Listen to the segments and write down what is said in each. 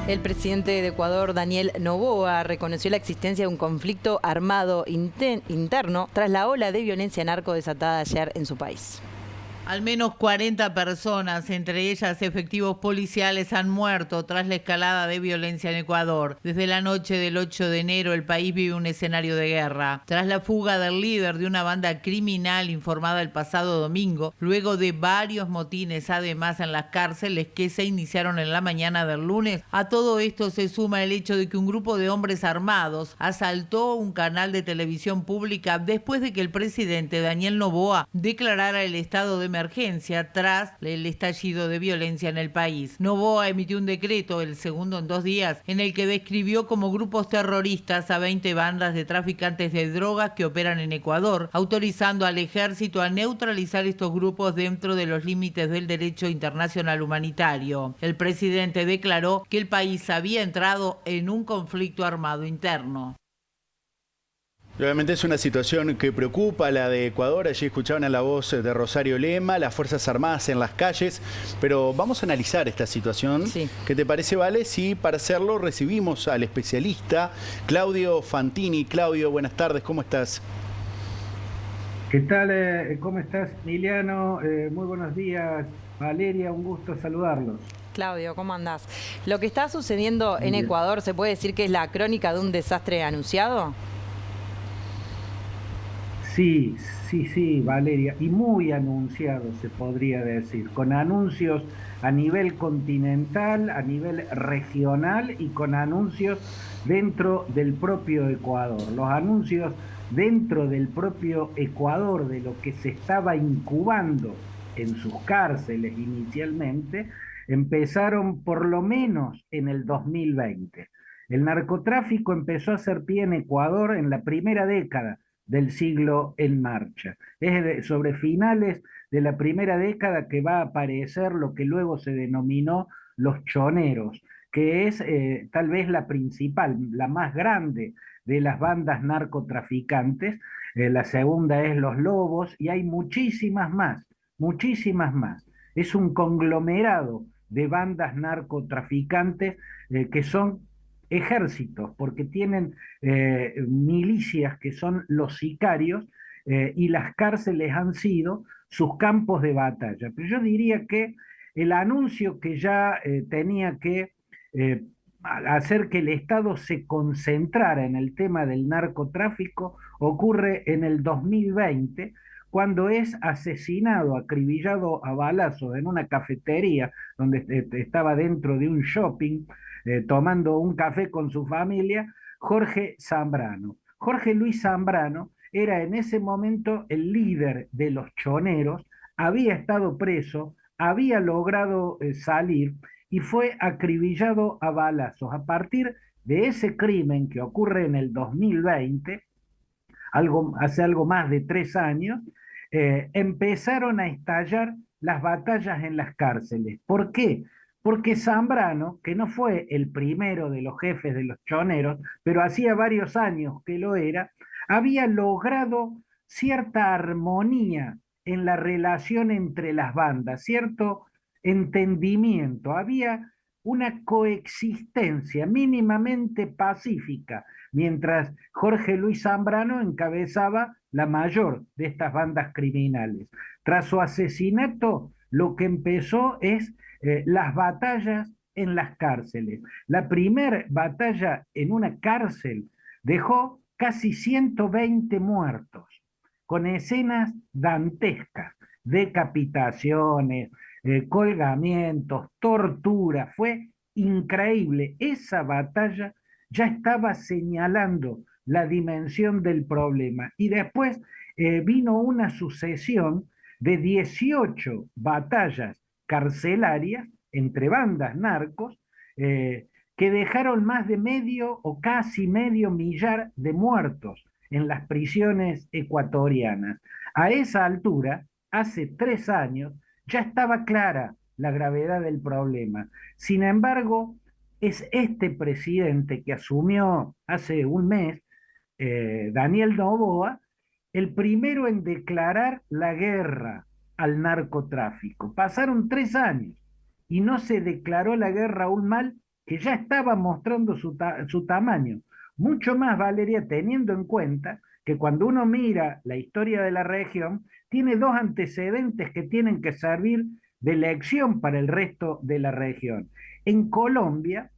El presidente de Ecuador, Daniel Noboa, reconoció la existencia de un conflicto armado interno tras la ola de violencia narco desatada ayer en su país. Al menos 40 personas, entre ellas efectivos policiales, han muerto tras la escalada de violencia en Ecuador. Desde la noche del 8 de enero, el país vive un escenario de guerra. Tras la fuga del líder de una banda criminal informada el pasado domingo, luego de varios motines, además en las cárceles que se iniciaron en la mañana del lunes, a todo esto se suma el hecho de que un grupo de hombres armados asaltó un canal de televisión pública después de que el presidente Daniel Noboa declarara el estado de emergencia tras el estallido de violencia en el país. Noboa emitió un decreto, el segundo en 2 días, en el que describió como grupos terroristas a 20 bandas de traficantes de drogas que operan en Ecuador, autorizando al ejército a neutralizar estos grupos dentro de los límites del derecho internacional humanitario. El presidente declaró que el país había entrado en un conflicto armado interno. Obviamente es una situación que preocupa la de Ecuador. Allí escuchaban a la voz de Rosario Lema, las Fuerzas Armadas en las calles. Pero vamos a analizar esta situación. Sí. ¿Qué te parece, Vale? Sí, para hacerlo recibimos al especialista Claudio Fantini. Claudio, buenas tardes, ¿cómo estás? ¿Qué tal? ¿Cómo estás, Emiliano? Muy buenos días, Valeria, un gusto saludarlos. Claudio, ¿cómo andás? Lo que está sucediendo Muy en bien. Ecuador, ¿se puede decir que es la crónica de un desastre anunciado? Sí, sí, sí, Valeria, y muy anunciado se podría decir, con anuncios a nivel continental, a nivel regional y con anuncios dentro del propio Ecuador. Los anuncios dentro del propio Ecuador de lo que se estaba incubando en sus cárceles inicialmente, empezaron por lo menos en el 2020. El narcotráfico empezó a hacer pie en Ecuador en la primera década del siglo en marcha. Es sobre finales de la primera década que va a aparecer lo que luego se denominó los choneros, que es tal vez la principal, la más grande de las bandas narcotraficantes. La segunda es los lobos y hay muchísimas más, muchísimas más. Es un conglomerado de bandas narcotraficantes que son ejércitos, porque tienen milicias que son los sicarios, y las cárceles han sido sus campos de batalla. Pero yo diría que el anuncio que ya tenía que eh, hacer que el Estado se concentrara en el tema del narcotráfico ocurre en el 2020, cuando es asesinado, acribillado a balazos en una cafetería donde estaba dentro de un shopping, tomando un café con su familia, Jorge Zambrano. Jorge Luis Zambrano era en ese momento el líder de los choneros, había estado preso, había logrado salir y fue acribillado a balazos. A partir de ese crimen que ocurre en el 2020, hace algo más de 3 años, empezaron a estallar las batallas en las cárceles. ¿Por qué? Porque Zambrano, que no fue el primero de los jefes de los choneros, pero hacía varios años que lo era, había logrado cierta armonía en la relación entre las bandas, cierto entendimiento, había una coexistencia mínimamente pacífica, mientras Jorge Luis Zambrano encabezaba la mayor de estas bandas criminales. Tras su asesinato, lo que empezó es las batallas en las cárceles. La primera batalla en una cárcel dejó casi 120 muertos, con escenas dantescas, decapitaciones, colgamientos, tortura. Fue increíble. Esa batalla ya estaba señalando la dimensión del problema. Y después vino una sucesión de 18 batallas carcelarias entre bandas narcos, que dejaron más de medio o casi medio millar de muertos en las prisiones ecuatorianas. A esa altura, hace 3 años, ya estaba clara la gravedad del problema. Sin embargo, es este presidente que asumió hace un mes, Daniel Noboa, el primero en declarar la guerra al narcotráfico. Pasaron 3 años y no se declaró la guerra a un mal que ya estaba mostrando su tamaño. Mucho más, Valeria, teniendo en cuenta que cuando uno mira la historia de la región, tiene dos antecedentes que tienen que servir de lección para el resto de la región. En Colombia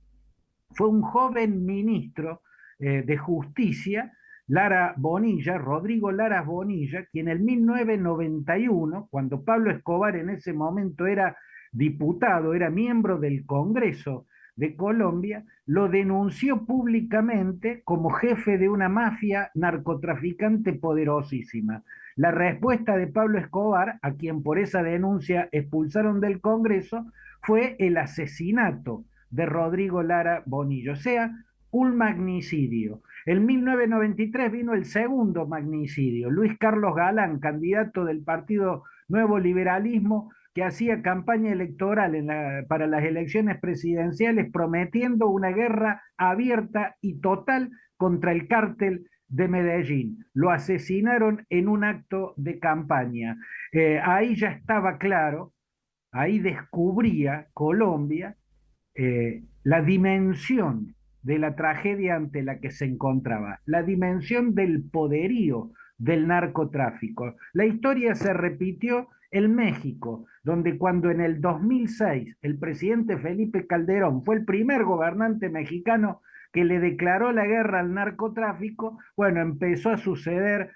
fue un joven ministro de Justicia, Lara Bonilla, Rodrigo Lara Bonilla, quien en 1991, cuando Pablo Escobar en ese momento era diputado, era miembro del Congreso de Colombia, lo denunció públicamente como jefe de una mafia narcotraficante poderosísima. La respuesta de Pablo Escobar, a quien por esa denuncia expulsaron del Congreso, fue el asesinato de Rodrigo Lara Bonillo, o sea, un magnicidio. En 1993 vino el segundo magnicidio. Luis Carlos Galán, candidato del Partido Nuevo Liberalismo, que hacía campaña electoral para las elecciones presidenciales prometiendo una guerra abierta y total contra el cártel de Medellín. Lo asesinaron en un acto de campaña. Ahí ya estaba claro, ahí descubría Colombia la dimensión de la tragedia ante la que se encontraba, la dimensión del poderío del narcotráfico. La historia se repitió en México, donde cuando en el 2006 el presidente Felipe Calderón fue el primer gobernante mexicano que le declaró la guerra al narcotráfico, bueno, empezó a suceder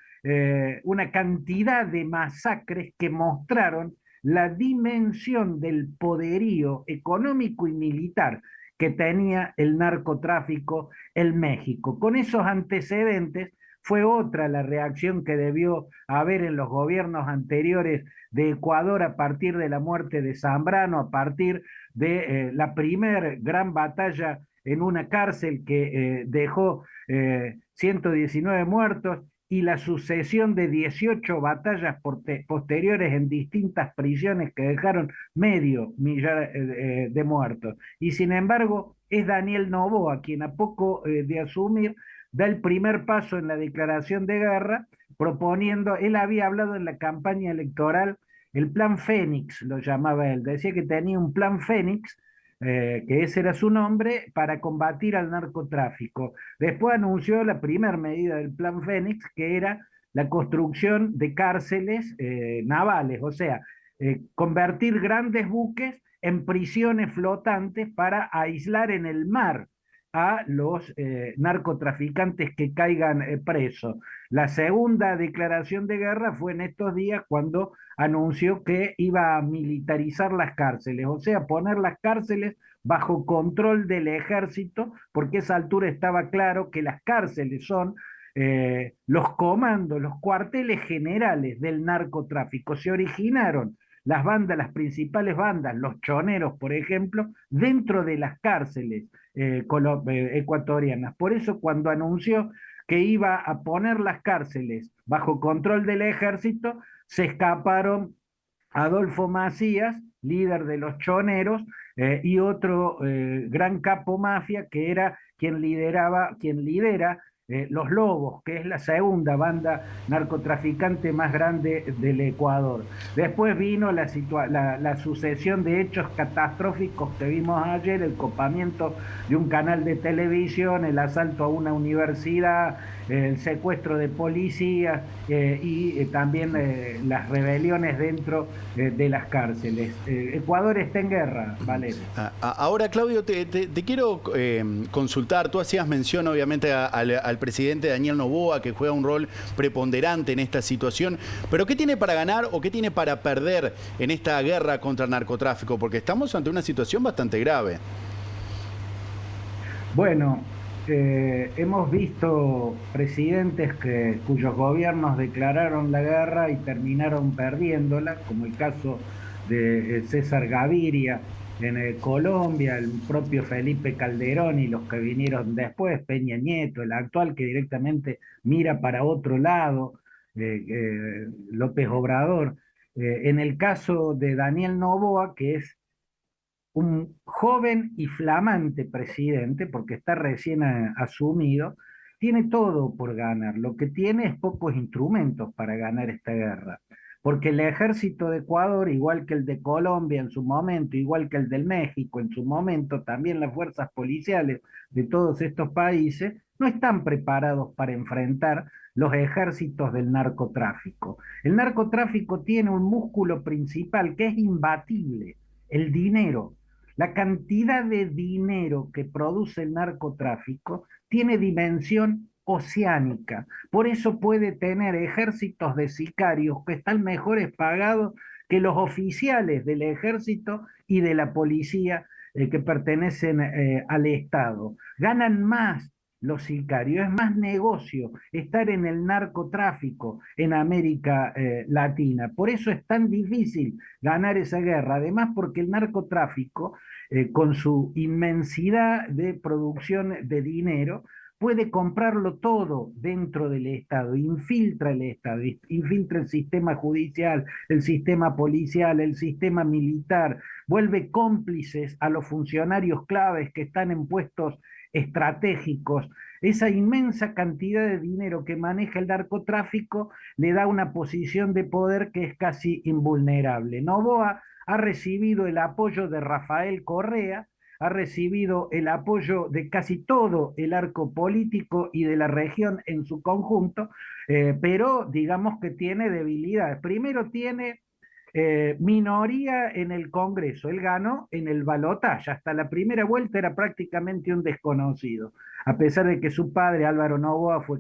una cantidad de masacres que mostraron la dimensión del poderío económico y militar que tenía el narcotráfico en México. Con esos antecedentes fue otra la reacción que debió haber en los gobiernos anteriores de Ecuador a partir de la muerte de Zambrano, a partir de la primer gran batalla en una cárcel que dejó 119 muertos y la sucesión de 18 batallas posteriores en distintas prisiones que dejaron medio millar de muertos. Y sin embargo, es Daniel Noboa quien a poco de asumir da el primer paso en la declaración de guerra, proponiendo, él había hablado en la campaña electoral, el plan Fénix, lo llamaba él, decía que tenía un plan Fénix, que ese era su nombre, para combatir al narcotráfico. Después anunció la primera medida del plan Fénix, que era la construcción de cárceles navales, o sea, convertir grandes buques en prisiones flotantes para aislar en el mar a los narcotraficantes que caigan presos. La segunda declaración de guerra fue en estos días cuando anunció que iba a militarizar las cárceles, o sea, poner las cárceles bajo control del ejército, porque a esa altura estaba claro que las cárceles son los comandos, los cuarteles generales del narcotráfico. Se originaron las bandas, las principales bandas, los choneros, por ejemplo, dentro de las cárceles ecuatorianas. Por eso cuando anunció que iba a poner las cárceles bajo control del ejército, se escaparon Adolfo Macías, líder de los choneros, y otro gran capo mafia que era quien lidera Los Lobos, que es la segunda banda narcotraficante más grande del Ecuador. Después vino la sucesión de hechos catastróficos que vimos ayer, el copamiento de un canal de televisión, el asalto a una universidad, el secuestro de policías y también las rebeliones dentro de las cárceles. Ecuador está en guerra, Valeria. Ahora, Claudio, te quiero consultar. Tú hacías mención, obviamente, al presidente Daniel Noboa, que juega un rol preponderante en esta situación. Pero ¿qué tiene para ganar o qué tiene para perder en esta guerra contra el narcotráfico? Porque estamos ante una situación bastante grave. Bueno, hemos visto presidentes cuyos gobiernos declararon la guerra y terminaron perdiéndola, como el caso de César Gaviria en Colombia, el propio Felipe Calderón y los que vinieron después, Peña Nieto, el actual que directamente mira para otro lado, López Obrador. En el caso de Daniel Noboa, que es un joven y flamante presidente, porque está recién asumido, tiene todo por ganar. Lo que tiene es pocos instrumentos para ganar esta guerra. porque el ejército de Ecuador, igual que el de Colombia en su momento, igual que el del México en su momento, también las fuerzas policiales de todos estos países, no están preparados para enfrentar los ejércitos del narcotráfico. El narcotráfico tiene un músculo principal que es imbatible, el dinero. La cantidad de dinero que produce el narcotráfico tiene dimensión oceánica. Por eso puede tener ejércitos de sicarios que están mejores pagados que los oficiales del ejército y de la policía que pertenecen al Estado. Ganan más los sicarios, es más negocio estar en el narcotráfico en América Latina. Por eso es tan difícil ganar esa guerra, además porque el narcotráfico, con su inmensidad de producción de dinero, puede comprarlo todo dentro del Estado, infiltra el Estado, infiltra el sistema judicial, el sistema policial, el sistema militar, vuelve cómplices a los funcionarios claves que están en puestos estratégicos. Esa inmensa cantidad de dinero que maneja el narcotráfico le da una posición de poder que es casi invulnerable. Noboa ha recibido el apoyo de Rafael Correa, ha recibido el apoyo de casi todo el arco político y de la región en su conjunto, pero digamos que tiene debilidades. Primero tiene minoría en el Congreso, él ganó en el balotaje, hasta la primera vuelta era prácticamente un desconocido, a pesar de que su padre Álvaro Noboa fue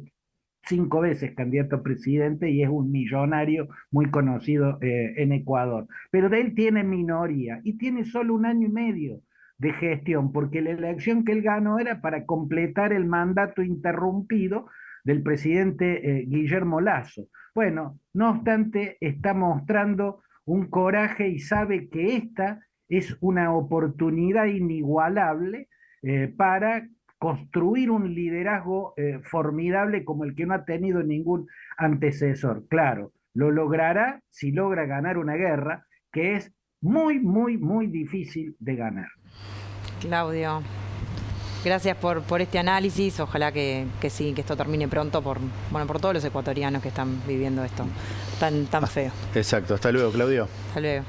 5 veces candidato a presidente y es un millonario muy conocido en Ecuador, pero de él tiene minoría y tiene solo 1 año y medio de gestión, porque la elección que él ganó era para completar el mandato interrumpido del presidente Guillermo Lasso. Bueno, no obstante, está mostrando un coraje y sabe que esta es una oportunidad inigualable para construir un liderazgo formidable como el que no ha tenido ningún antecesor. Claro, lo logrará si logra ganar una guerra que es muy, muy, muy difícil de ganar. Claudio, gracias por este análisis. Ojalá que sí, que esto termine pronto por todos los ecuatorianos que están viviendo esto tan feo. Exacto. Hasta luego, Claudio. Hasta luego.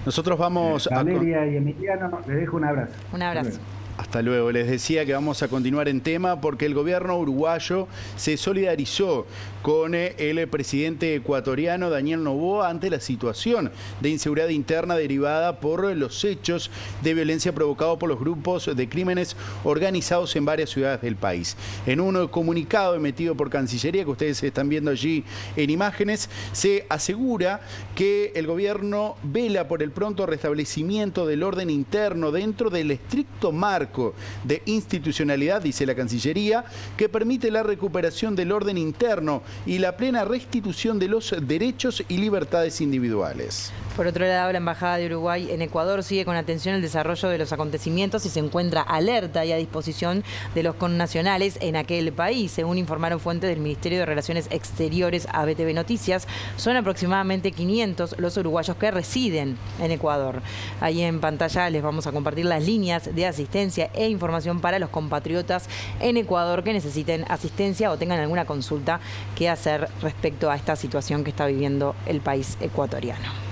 Nosotros vamos Valeria y Emiliano, les dejo un abrazo. Un abrazo. Hasta luego. Les decía que vamos a continuar en tema porque el gobierno uruguayo se solidarizó con el presidente ecuatoriano Daniel Noboa ante la situación de inseguridad interna derivada por los hechos de violencia provocados por los grupos de crímenes organizados en varias ciudades del país. En un comunicado emitido por Cancillería, que ustedes están viendo allí en imágenes, se asegura que el gobierno vela por el pronto restablecimiento del orden interno dentro del estricto marco de institucionalidad, dice la Cancillería, que permite la recuperación del orden interno y la plena restitución de los derechos y libertades individuales. Por otro lado, la Embajada de Uruguay en Ecuador sigue con atención el desarrollo de los acontecimientos y se encuentra alerta y a disposición de los connacionales en aquel país. Según informaron fuentes del Ministerio de Relaciones Exteriores a BTV Noticias, son aproximadamente 500 los uruguayos que residen en Ecuador. Ahí en pantalla les vamos a compartir las líneas de asistencia e información para los compatriotas en Ecuador que necesiten asistencia o tengan alguna consulta que hacer respecto a esta situación que está viviendo el país ecuatoriano.